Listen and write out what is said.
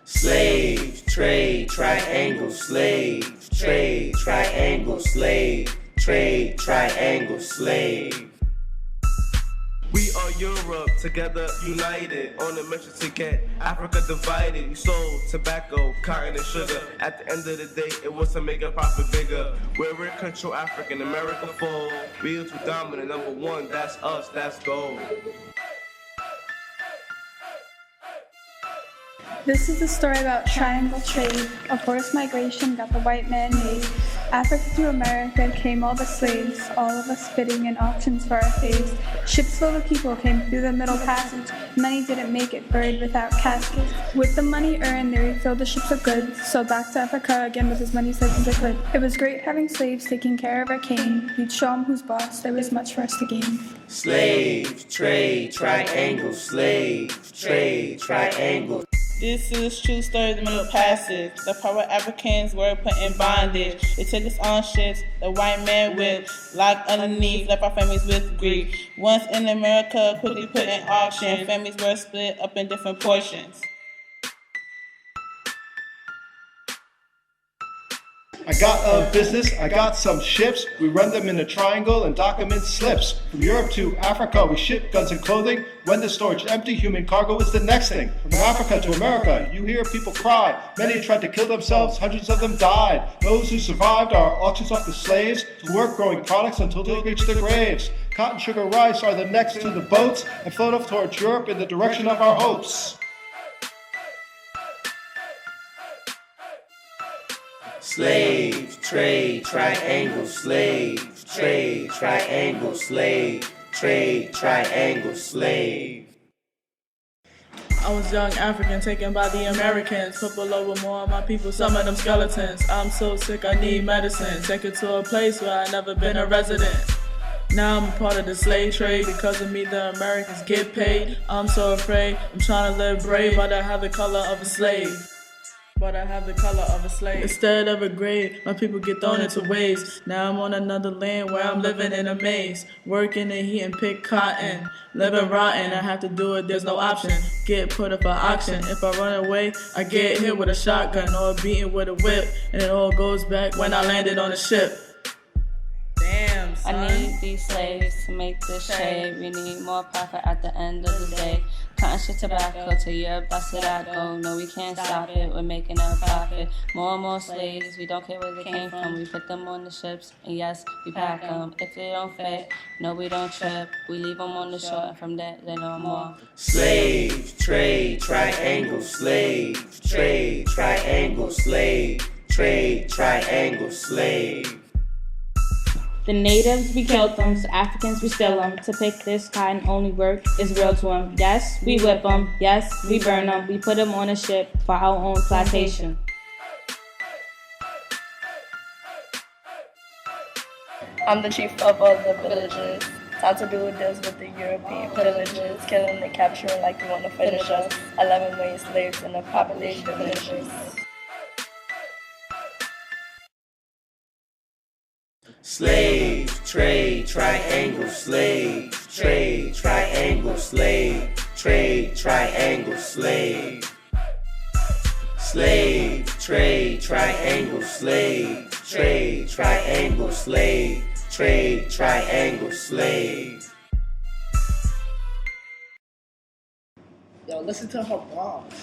Slave, trade, triangle, slave, trade, triangle, slave, trade, triangle, slave. We are Europe, together united, on a mission to get Africa divided. We sold tobacco, cotton, and sugar. At the end of the day, it was to make a profit bigger. We're in control, African America fall. We are too dominant, number one, that's us, that's gold. This is a story about triangle trade. A forced migration got the white man made. Africa to America came all the slaves, all of us bidding in auctions for our faves. Ships full of people came through the middle passage. Many didn't make it, buried without caskets. With the money earned, they refilled the ships of goods, so back to Africa again with as many slaves as they could. It was great having slaves taking care of our king. We'd show them who's boss, there was much for us to gain. Slave, trade, triangle, slave, trade, triangle. This is true story of the Middle Passage. The poor Africans were put in bondage. They took us on ships, the white man whipped, locked underneath, left our families with grief. Once in America, quickly put in auction, families were split up in different portions. I got a business, I got some ships. We run them in a triangle and dock them in slips. From Europe to Africa, we ship guns and clothing. When the storage empty, human cargo is the next thing. From Africa to America, you hear people cry. Many tried to kill themselves, hundreds of them died. Those who survived are auctions off the slaves to work growing products until they reach their graves. Cotton, sugar, rice are the next to the boats and float off towards Europe in the direction of our hopes. Slave, trade, triangle, slave, trade, triangle, slave, trade, triangle, slave. I was young African taken by the Americans, put below with more of my people, some of them skeletons. I'm so sick, I need medicine, taken to a place where I never been a resident. Now I'm a part of the slave trade, because of me the Americans get paid. I'm so afraid, I'm trying to live brave, but I have the color of a slave. Instead of a grave, my people get thrown into waves. Now I'm on another land where I'm living in a maze. Working the heat and pick cotton. Living rotten, I have to do it, there's no option. Get put up for auction. If I run away, I get hit with a shotgun or beaten with a whip. And it all goes back when I landed on a ship. Damn, son. I need these slaves to make this trade. We need more profit at the end of the day. Cotton shit tobacco to Europe, that's where I go. No, we can't stop it, we're making a profit. More and more slaves, we don't care where they came from. We put them on the ships, and yes, we pack them. If they don't fit, no, we don't trip. We leave them on the shore, and from there, they no more. Slave, trade, triangle, slave, trade, triangle, slave, trade, triangle, slave. The natives, we killed them, so Africans, we steal them. To pick this cotton only work is real to them. Yes, we whip them. Yes, we burn them. We put them on a ship for our own plantation. I'm the chief of all the villages. Time to do deals with the European pillages. Killing and capturing like they want to finish us. 11 million slaves and the population diminishes. Slave, trade, triangle, slave, trade, triangle, slave, trade, triangle, slave. Slave, trade, triangle, slave, trade, triangle, slave, trade, triangle, slave. Yo, listen to her bombs.